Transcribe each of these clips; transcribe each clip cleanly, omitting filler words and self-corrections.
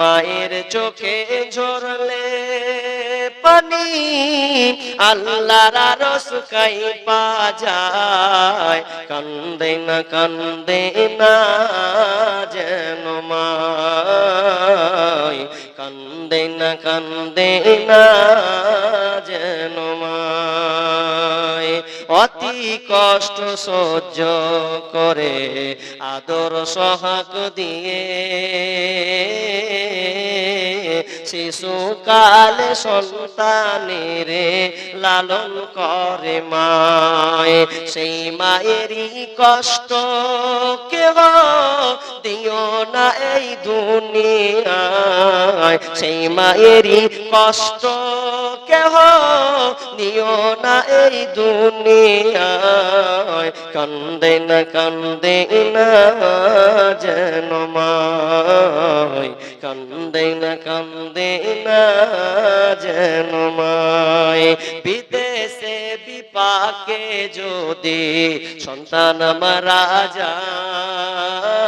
মায়ের চোখে ঝরলে পানি আল্লাহর আরশ কাঁপা যায়। কান্দে না যেন মায়, কান্দে না যেন মায়। অতি কষ্ট সহ্য করে আদর সোহাগ দিয়ে শিশুকালে সন্তানের লালন করে মায়। সেই মায়েরই কষ্ট কেহ দিও না এই দুনিয়ায়, সেই মায়েরই কষ্ট কেহ দিও না এই দুনিয়ায়। কান্দে না যেন মায়, কান্দে না যেন মায়। বিদেশে বিপাকে যদি সন্তান মারা যায়,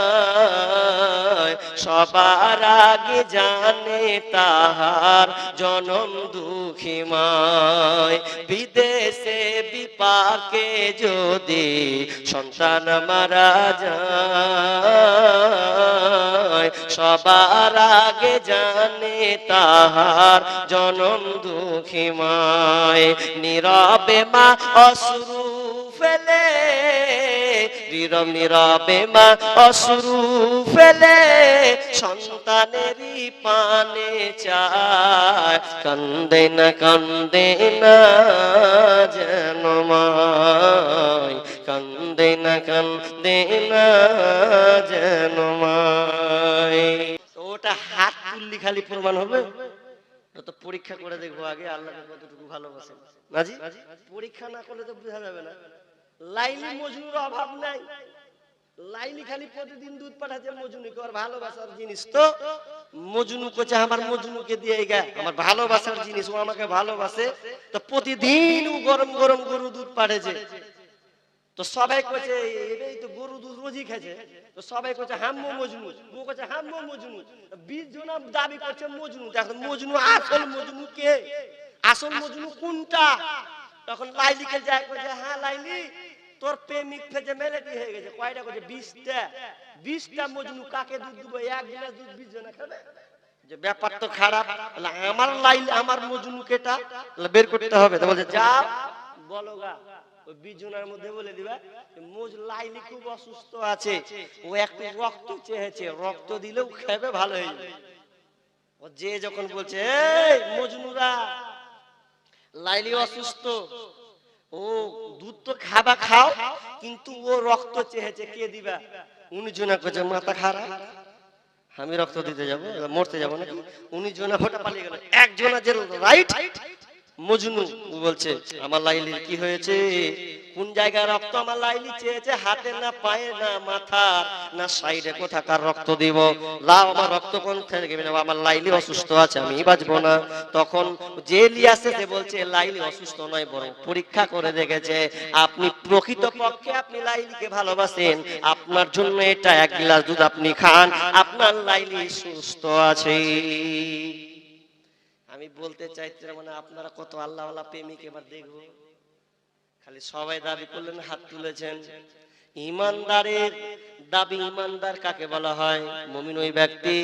সবার আগে জানে তাহার জনম দুঃখী মায়। বিদেশে বিপাকে যদি সন্তান মারা যায়, সবার আগে জানে তাহার জনম দুঃখী মায়। নীরবে মা অশ্রু ফেলে, নীরবে মা অশ্রু ফেলে সন্তানেরই পানে চায়। কান্দে না যেন মায়, কান্দে না যেন মায়। ওটা হাত তুললি খালি প্রমাণ হবে? তো পরীক্ষা করে দেখবো আগে আল্লাহকে কতটুকু ভালোবাসে। নাজি পরীক্ষা না করলে তো বোঝা যাবে না। লাইলি মজনুর অভাব নাই, লাইলি খালি প্রতিদিন দুধ পাঠাচ্ছে মজনুকে, আর ভালোবাসার জিনিস তো মজনু কোচে আমার মজনুকে দিয়ে গা আমার ভালোবাসার জিনিস, ও আমাকে ভালোবাসে তো প্রতিদিন ও গরম গরম গরু দুধ পাঠাচ্ছে। তো সবাই কোচে এই তো গরু দুধ রোজই খেছে, তো সবাই কোচে হাম্মো মজনু, ও কোচে হাম্মো মজনু, 20 জন দাবি করছে মজনু। এখন মজনু আসল মজনু কে, আসল মজনু কোনটা? তখন লাইলিকে যায় কোচে হ্যাঁ লাইলি তোর প্রেমিক ফেজে মেলেটি হয়ে গেছে। কয়টা কোচে 20টা মজনু, কাকে দুধ দিব? এক গ্লাস দুধ 20 জন খাবে। যে ব্যাপার তো খারাপ, আমার লাইলি আমার মজনু কেটা বের করতে হবে। তো বলছে যা বলো গা, ওই 20 জনের মধ্যে বলে দিবা লাইলি খুব অসুস্থ আছে, ও একটু রক্ত চেয়েছে, রক্ত দিলেও খাবে ভালো হয়ে যাবে। ও যে যখন বলছে এই মজনুরা লাইলি অসুস্থ, ও দুধ তো খাবা খাও, কিন্তু ও রক্ত চেয়েছে, কে দিবা? 19 জনা কইছে মাথা খারাপ, আমি রক্ত দিতে যাব, মরতে যাব নাকি? 19 জনা ফটা পালিয়ে গেল। একজনা যে রাইট মজনু বলছে আমার লাইলির কি হয়েছে, কোন জায়গায় রক্ত আমার লাইলি চেয়েছে, হাতে না পায়ে না মাথা না সাইডে, কোথাকার রক্ত দিব? লাও আমার রক্ত কোন থেকে নেব, আমার লাইলি অসুস্থ আছে, আমি বাঁচবো না। তখন যে লিয়াসে সে বলছে লাইলি অসুস্থ নয়, বরং পরীক্ষা করে দেখেছে আপনি প্রকৃত পক্ষে আপনি লাইলিকে ভালোবাসেন, আপনার জন্য এটা 1 গ্লাস দুধ আপনি খান, আপনার লাইলি সুস্থ আছে। আমি বলতে চাইছি মানে আপনারা কত আল্লাহওয়ালা প্রেমিক এবার দেখবো। খালি সবাই দাবি করলেন, হাত তুলেছেন। ইমানদারের দাবি, ইমানদার কাকে বলা হয়? মুমিন ওই ব্যক্তি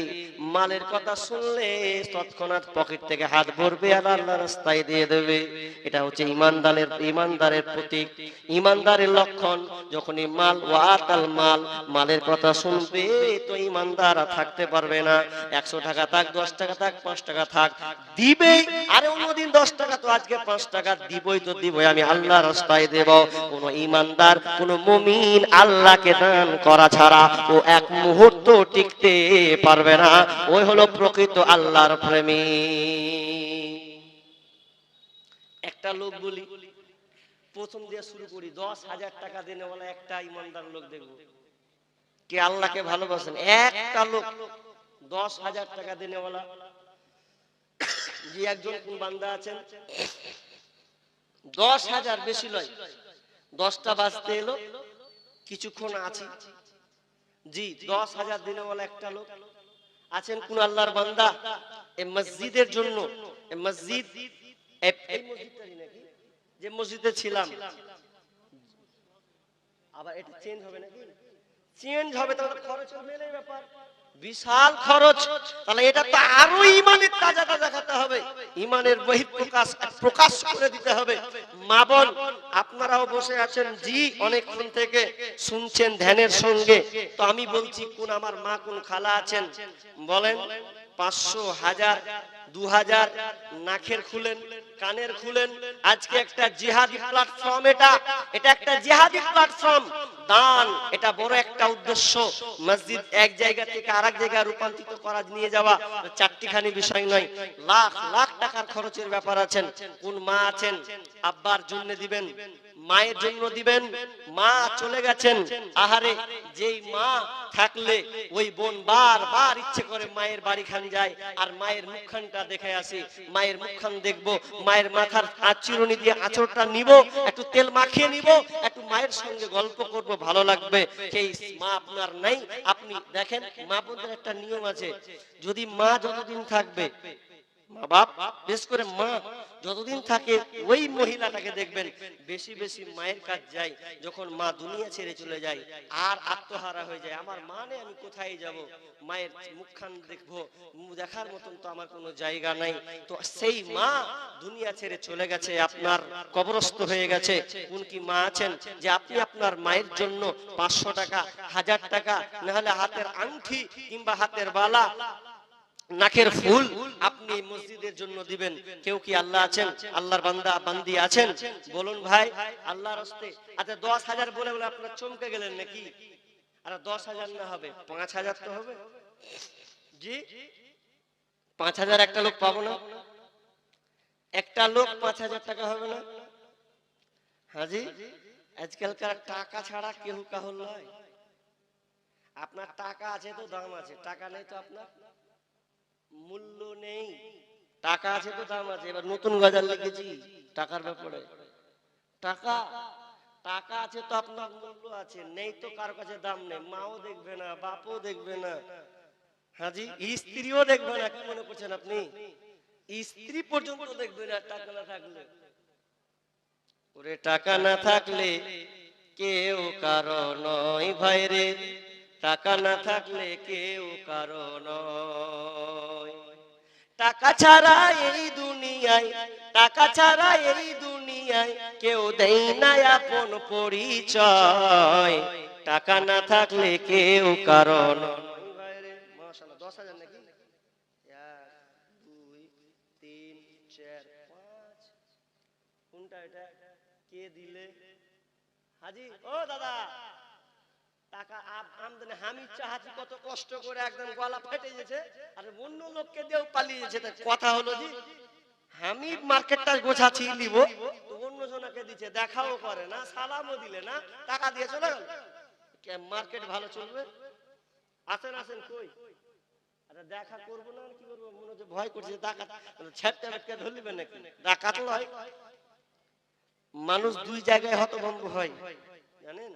মালের কথা শুনলে তৎক্ষণাৎ পকেট থেকে হাত ভরবে আর আল্লাহর রাস্তায় দিয়ে দেবে। এটা হচ্ছে ইমানদারের প্রতীক, ইমানদারের লক্ষণ। যখনই মাল ওয়াতাল মাল, মালের কথা শুনবে তো ইমানদার থাকতে পারবে না। 100 টাকা থাক, 10 টাকা থাক, 5 টাকা থাক, দিবে। আরে অন্যদিন 10 টাকা তো আজকে 5 টাকা দিবই তো দিবই, আমি আল্লাহর রাস্তায় দেব। কোন ইমানদার, কোন মুমিন আল্লাহকে দান করা ছাড়া ও এক মুহূর্ত টিকতে পারবে না। ওই হলো প্রকৃত আল্লাহর প্রেমিক। একটা লোক বলি, প্রথম দিয়ে শুরু করি, 10,000 টাকা দিনে বলা একটা ইমানদার লোক দেখবো কে আল্লাহকে ভালোবাসেন। একটা লোক 10,000 টাকা দিনে বলা, যে একজন কোন বান্দা আছেন 10,000 বেশি লয়, 10টা বাজতে এলো, কিছুক্ষণ আছি জি 10,000 দিনে বলা একটা লোক আছেন কোন আল্লাহর বান্দা এই মসজিদের জন্য, এই মসজিদ এই মসজিদটাই নাকি যে মসজিদে ছিলাম, আবার এটা চেঞ্জ হবে নাকি? চেঞ্জ হবে, তাহলে খরচ মেলে ব্যাপার, বিশাল খরচ। তাহলে এটা তো আরো ইমানের তাজা তাজা খাতে হবে, ইমানের বহিঃপ্রকাশ প্রকাশ করে দিতে হবে। মা বোন আপনারাও বসে আছেন, জি অনেকক্ষণ থেকে শুনছেন ধ্যানের সঙ্গে। তো আমি বলছি, কোন আমার মা কোন খালা আছেন বলেন, 500, 1000, 2000 নাকের খুলেন, কানের খুলেন। আজকে একটা জিহাদি প্ল্যাটফর্ম, এটা একটা জিহাদি প্ল্যাটফর্ম। দান এটা বড় একটা উদ্দেশ্য। মসজিদ এক জায়গা থেকে আরেক জায়গায় রূপান্তরিত করা, নিয়ে যাওয়া চারটিখানি বিষয় নয়, লাখ লাখ টাকার খরচের ব্যাপার আছেন। কোন মা আছেন আব্বার জন্য দিবেন, মায়ের জন্য দিবেন, মা চলে গেছেন, আহারে যেই মা থাকলে ওই বোন বারবার ইচ্ছে করে মায়ের বাড়িখান যায়, আর মায়ের মুখখানটা দেখে আসি, মায়ের মুখখান দেখবো, মায়ের মাথার আঁচড়নি দিয়ে আঁচড়টা নিব, একটু তেল মাখিয়ে নিব, একটু মায়ের সঙ্গে গল্প করব, ভালো লাগবে। সেই মা আপনার নাই। আপনি দেখেন মা বোনদের একটা নিয়ম আছে, যদি মা যতদিন থাকবে, মা বাপ বেশ করে মা যতদিন থাকে, ওই মহিলাটাকে দেখবেন বেশি বেশি মায়ের কাজ যায়। যখন মা দুনিয়া ছেড়ে চলে যায় আর আত্মহারা হয়ে যায়, আমার মা নেই, আমি কোথায় যাব, মায়ের মুখখান দেখবো, দেখার মতন তো আমার কোনো জায়গা নাই। তো সেই মা দুনিয়া ছেড়ে চলে গেছে, আপনার কবরস্থ হয়ে গেছে। কোন কি মা আছেন যে আপনি আপনার মায়ের জন্য 500 টাকা, 1000 টাকা, না হলে হাতের আংটি কিংবা হাতের বালা, নাকের ফুল আপনি মসজিদের জন্য দিবেন? কেউ কি আল্লাহ আছেন, আল্লাহর বান্দা বান্দি আছেন? বলুন ভাই, আল্লাহর হস্তে। আচ্ছা 10,000 বলে বলে আপনারা চমকে গেলেন নাকি? আর 10,000 না হবে 5,000 তো হবে। জি 5,000 একটা লোক পাবো না? একটা লোক 5,000 টাকা হবে না? হাজি আজকালকার টাকা ছাড়া কেউ কাহল নয়। আপনার টাকা আছে তো দাম আছে, টাকা নেই তো আপনার মূল্য নেই। টাকা আছে তো দাম আছে। এবার নতুন গজল লিখেছি টাকার ব্যাপারে। টাকা টাকা আছে তো আপনার মূল্য আছে, নেই তো কার কাছে দাম নেই। মাও দেখবে না, বাপও দেখবে না, হাজি স্ত্রীও দেখবে না। কি মনে করছেন আপনি? স্ত্রী পর্যন্ত দেখবে না টাকা না থাকলে। ওরে টাকা না থাকলে কেউ কারো নয় ভাই রে, টাকা না থাকলে কেউ কারো নয়। টাকা ছাড়া এই দুনিয়ায়, টাকা ছাড়া এই দুনিয়ায় কেউ দেয় না আপন পরিচয়। টাকা না থাকলে কেউ কারো নয়। মাশাআল্লাহ 10,000 নাকি? 1 2 3 4 5 কোনটা এটা? কে দিলে? হাজি ও দাদা, টাকা আমদানি আমি চাহাতি কত কষ্ট করে, একদম গলা ফেটে গেছে, আর অন্য লোককে দিয়েও পালিয়ে যেতে। কথা হলো জি আমি মার্কেটটা গোছাচ্ছি নিব, তো অন্য জনকে দিচ্ছে, দেখাও করে না, সালামও দিলে না, টাকা দিয়ে চলে গেল। মার্কেট ভালো চলবে? আসেন আসেন কই? আরে দেখা করবো না কি করবো, মনে হচ্ছে ভয় করছে ডাকাত ছেটটা বেটকে ধরলিবেন নাকি? ডাকাত নয়, মানুষ দুই জায়গায় হতভম্ব হয় জানেন।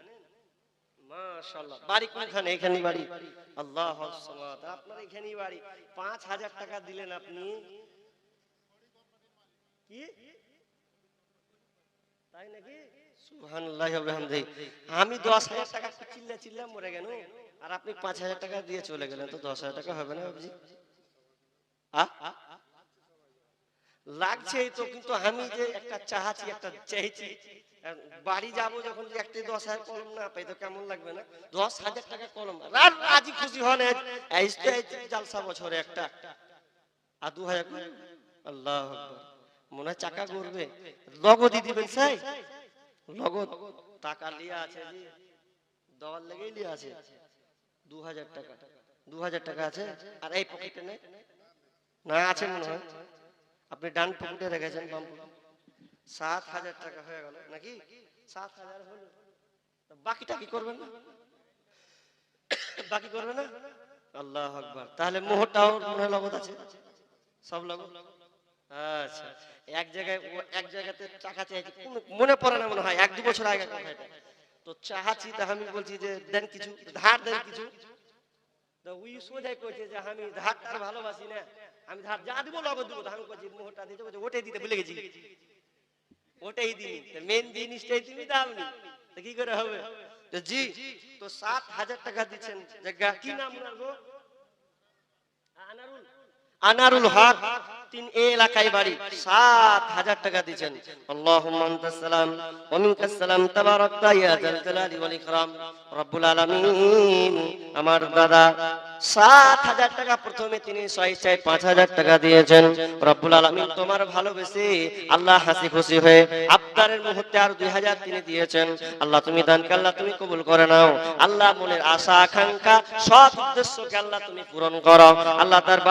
মাশাআল্লাহ বাড়ি কোনখানে? এখানে বাড়ি। আল্লাহুস সামাদ। আপনার এখানেই বাড়ি। 5,000 টাকা দিলেন আপনি, কি তাই নাকি? সুবহানাল্লাহি ওয়া বিহামদিহি। আমি 10,000 টাকা চিল্লা চিল্লা মরে গেল, আর আপনি 5,000 টাকা দিয়ে চলে গেলেন। তো 10,000 টাকা হবে না বাবজি? লাগছে তো, কিন্তু আমি যে একটা চাহাচ্ছি, একটা চাইছি, বাড়ি যাবো যখন একটা 10,000 কলম না পাই তো কেমন লাগবে না? 10,000 টাকা কলম রাজি খুশি হন। জালসা বছরে একটা আর 2,000 আল্লাহু আকবার, মনে হয় চাকা ঘুরবে। নগদই দিবেন স্যার? নগদ টাকা লিয়া আছে জি, দেওয়ার লেগেই লিয়া আছে 2,000 টাকা। 2,000 টাকা আছে আর এই পকেটে নেই না? আছে মনে হয়। আপনি ডান পকেটে রেখেছেন, বাম পকেটে। 7,000 টাকা হয়ে গেল নাকি? 7,000 হলো, বাকিটা কি করবেন না? বাকি করবে না? আল্লাহু আকবার। তাহলে মোহরটাও মনে হয় নগদ আছে, সব নগদ। আচ্ছা এক জায়গাতে টাকা চাইছি, মনে পড়ে না, মনে হয় 1-2 বছর আগে কথা এটা। তো চাহাচ্ছি, তা আমি বলছি যে দেন কিছু, ধার দেন কিছু। তো ওই সোজাই কইছে যে আমি ধারটার ভালোবাসি না, আমি ধার যা দিব নগদ দিব। আমি কইছি মোহরটা দিতে, বলছে ওটাই দিতে ভুলে গেছি, ওটাই দিই। মেন জিনিসটাই তুমি দাওনি, তো কি করে হবে? তো জি, তো 7,000 টাকা দিচ্ছেন। কি নাম ওনার গো? আনারুল, আনারুল হক, তিন এলাকায় বাড়ি। 7,000 টাকা দিচ্ছেন। আল্লাহুম্মা আনতাস সালাম ওয়া মিনকাস সালাম, তাবারাকতা ইয়া যাল জালালি ওয়াল ইকরাম। রব্বুল আলামিন আমার দাদা 7,000 টাকা প্রথমে তিনি স্বেচ্ছায় 5,000 টাকা দিয়েছেন। রব্বুল আলামিন তোমার ভালোবেসে আল্লাহ হাসি খুশি হয়ে আবদারের মুহূর্তে আর 2,000 তিনি দিয়েছেন। আল্লাহ তুমি দানকে আল্লাহ তুমি কবুল করে নাও। আল্লাহ মনের আশা আকাঙ্ক্ষা সৎ উদ্দেশ্যকে আল্লাহ তুমি পূরণ করো। আল্লাহ তার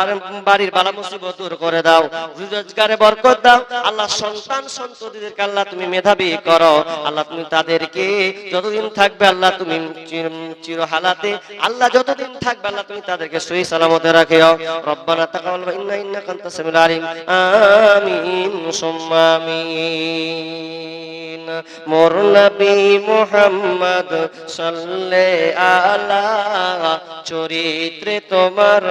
বাড়ির বালা মুসিবত দূর করে দাও, রোজগারে বরকত দাও। আল্লাহ সন্তান সন্ততিদেরকে আল্লাহ তুমি মেধাবী করো। আল্লাহ তুমি তাদেরকে যতদিন থাকবে আল্লাহ তুমি চিরহালাতে আল্লাহ যতদিন থাকবে আল্লাহ তুমি তাদেরকে সহি সালামতে রাখিও। রব্বানা তাকাব্বাল ইন্নাকা আনতাস সামিউল আলিম। আমিন সুম্মা আমিন। মোর নবী মুহাম্মদ সাল্লাল্লাহু আলা, চরিত্রে তোমার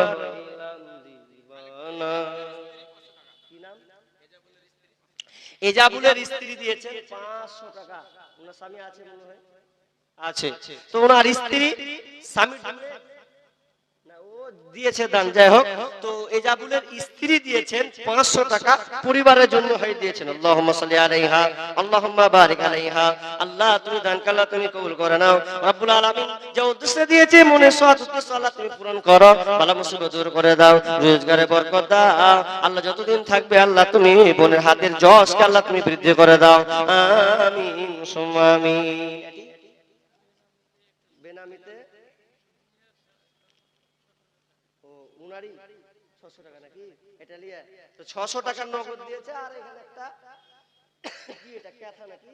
কি নাম? এজাবুলের স্ত্রী দিয়েছেন 500 টাকা। ওনার স্বামী আছে মনে হয়, আছে। তো ওনার স্ত্রী স্বামী না, ও দিয়েছে দান, যাই হোক। তো এজাবুলের স্ত্রী দিয়েছেন 500 টাকা, পরিবারের জন্য হয়ে দিয়েছেন। আল্লাহুম্মা সাল্লি আলাইহা, আল্লাহুম্মা বারিক আলাইহা। আল্লাহ তুমি দানকে আল্লাহ তুমি কবুল করে নাও। রব্বুল আলামিন যে উদ্দেশ্যে দিয়েছে মনে সৎ উদ্দেশ্য আল্লাহ তুমি পূরণ করো। বালা মুসিবত দূর করে দাও, রোজগারে বরকত দাও। আল্লাহ যতদিন থাকবে আল্লাহ তুমি বোনের হাতের যশকে আল্লাহ তুমি বৃদ্ধি করে দাও। আমিন সুম্মা আমিন। বেনামিতে উনারই 600 টাকা নাকি এটা লিয়া, তো 600 টাকার নগদ দিয়েছে। আর এখানে একটা কি, এটা ক্যাথা নাকি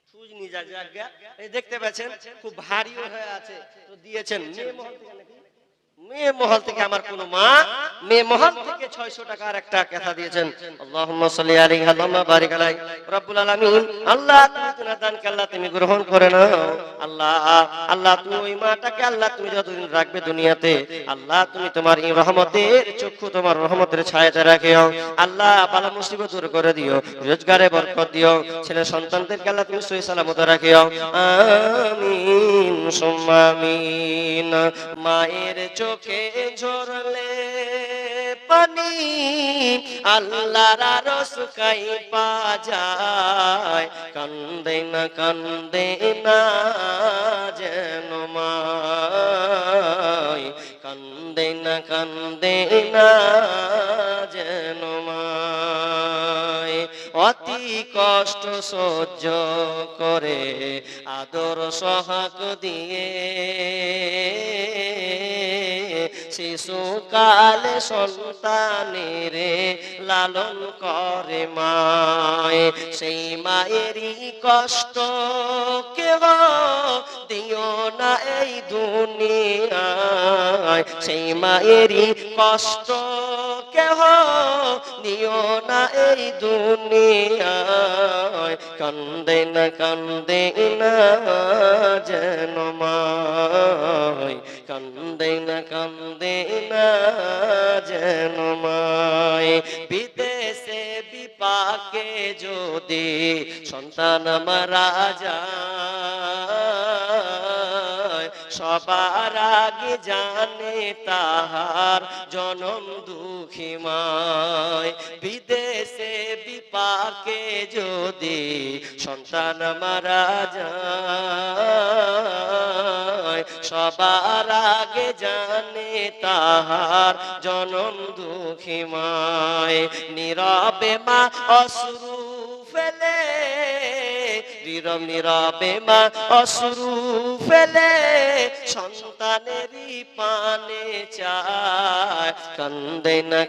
সুজ নিজা জায়গা, এই দেখতে পাচ্ছেন খুব ভারী হয়ে আছে, তো দিয়েছেন। মেয়ে মহল থেকে নাকি, মেয়ে মহল থেকে আমার কোন মা মেয়ে মহল থেকে 600 টাকার একটা কথা দিয়েছেন। আল্লাহুম্মা সাল্লি আলাইহি আল্লাহুম্মা বারিক আলাইহি। রব্বুল আলামিন আল্লাহ তুমি তোমার দানকে আল্লাহ তুমি গ্রহণ করে নাও। আল্লাহ আল্লাহ তুমি ওই মাটাকে আল্লাহ তুমি যতদিন রাখবে দুনিয়াতে আল্লাহ তুমি তোমার এই রহমতের চক্ষু তোমার রহমতের ছায়াতে রাখিও। আল্লাহ বালা মুসিবত দূর করে দিও, রোজগারে বরকত দিও, ছেলে সন্তানদেরকে আল্লাহ তুমি সহি সালামতে রাখিও। আমিন সুম্মা আমিন। মায়ের চোখে ঝরলে পানি আল্লাহর আরশ কাই পা যায়, কান্দে না যেন মায়, কান্দে না যেন মায়। অতি কষ্ট সহ্য করে আদর সোহাগ দিয়ে শিশুকালে সন্তানের লালন করে মায়। সেই মায়েরই কষ্ট কেহ দিও না এই দুনিয়ায়, সেই মায়েরই কষ্ট কেহ দিও না এই দুনিয়ায়, কান্দে না যেন মায়, কান্দে না যেন মায়। বিদেশে বিপাকে যদি সন্তান মারা যায়, সবার আগে জানে তাহার জনম দুঃখী মায়। বিদেশে বিপাকে যদি সন্তান মারা যায়, সবার আগে জানে তাহার জনম দুঃখী মায়। নীরবে মা অশ্রু ফেলে, নীরবে মা অশ্রু ফেলে সন্তানেরই পানে চায়, কান্দে না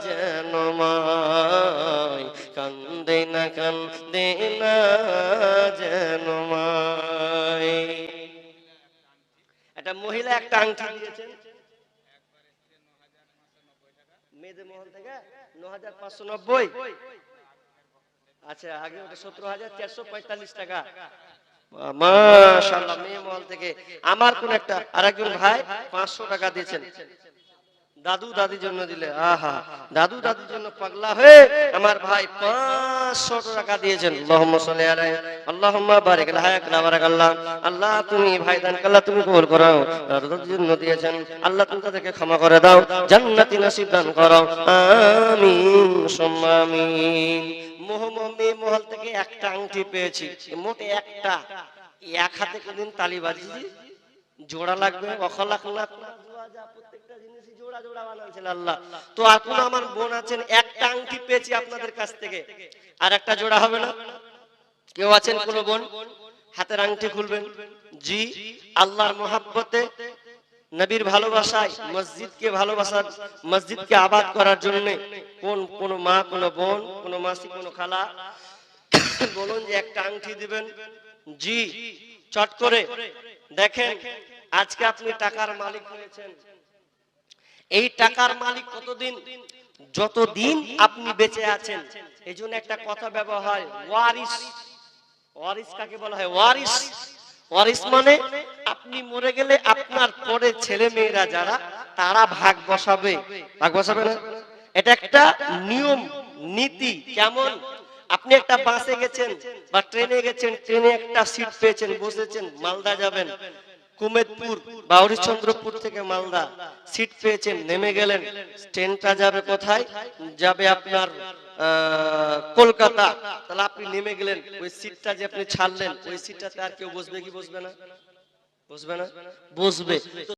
যেন মায়, কান্দে না যেন মায়। একটা মহিলা একটা আংটি দিয়েছেন মেয়েদের মহল থেকে 9,590। আচ্ছা, আগে ওটা 17,445 টাকা। মাশাআল্লাহ, মেয়ে মহল থেকে আমার কোন একটা আরেকজন ভাই 500 টাকা দিয়েছেন দাদু দাদির জন্য দিলে। আহা, দাদু দাদির জন্য পাগলা হয়ে আমার ভাই 500 টাকা দিয়েছেন। আল্লাহুম্মা সাল্লি আলাইহি আল্লাহুম্মা বারিক লাহাক লা বারাকাল্লাহ। আল্লাহ তুমি ভাই দান আল্লাহ তুমি কবুল করো। দাদু দাদির জন্য দিয়েছেন, আল্লাহ তুমি তাদেরকে ক্ষমা করে দাও, জান্নাতি নসিব দান করো, আমিন সুম্মা আমিন। মেয়ে মহল থেকে একটা আংটি পেয়েছি, মোটে একটা। এক হাতে কোনদিন তালি বাজিয়েছি, জোড়া লাগবে, অখলাক না প্রত্যেকটা জিনিসই জোড়া জোড়া বানাচ্ছেন আল্লাহ। তো এখন আমার বোন আছেন, একটা আংটি পেয়েছি আপনাদের কাছ থেকে, আর একটা জোড়া হবে না? কেউ আছেন কোন বোন হাতের আংটি খুলবেন? জি, আল্লাহর মহাব্বতে, নবীর ভালোবাসায়, মসজিদকে ভালোবাসার, মসজিদকে আবাদ করার জন্য কোন মা, কোন বোন, কোন মাসি, কোন খালা বলুন যে একটা আংটি দিবেন। জি, চট করে দেখেন, আজকে আপনি টাকার মালিক হয়েছেন। এই টাকার মালিক কতদিন? যতদিন আপনি বেঁচে আছেন। এই জন্য একটা কথা ব্যবহার হয়, ওয়ারিস। ওয়ারিস কাকে বলা হয়? ওয়ারিস। ওয়ারিস মানে আপনি মরে গেলে আপনার পরে ছেলে মেয়েরা যারা, তারা ভাগ বসাবে। ভাগ বসাবে না? এটা একটা নিয়ম নীতি। কেমন? আপনি একটা বাসে গেছেন বা ট্রেনে গেছেন, ট্রেনে একটা সিট পেয়েছেন, বসেছেন, মালদা যাবেন, কুমেদপুর বা হরিশ্চন্দ্রপুর থেকে মালদা সিট পেয়েছেন, নেমে গেলেন। ট্রেনটা যাবে কোথায়? যাবে আপনার কলকাতা। তাহলে আপনি নেমে গেলেন, ওই সিটটা যে আপনি ছাড়লেন, ওই সিটটাতে আর কেউ বসবে কি বসবে না? বসবে না? বসবে।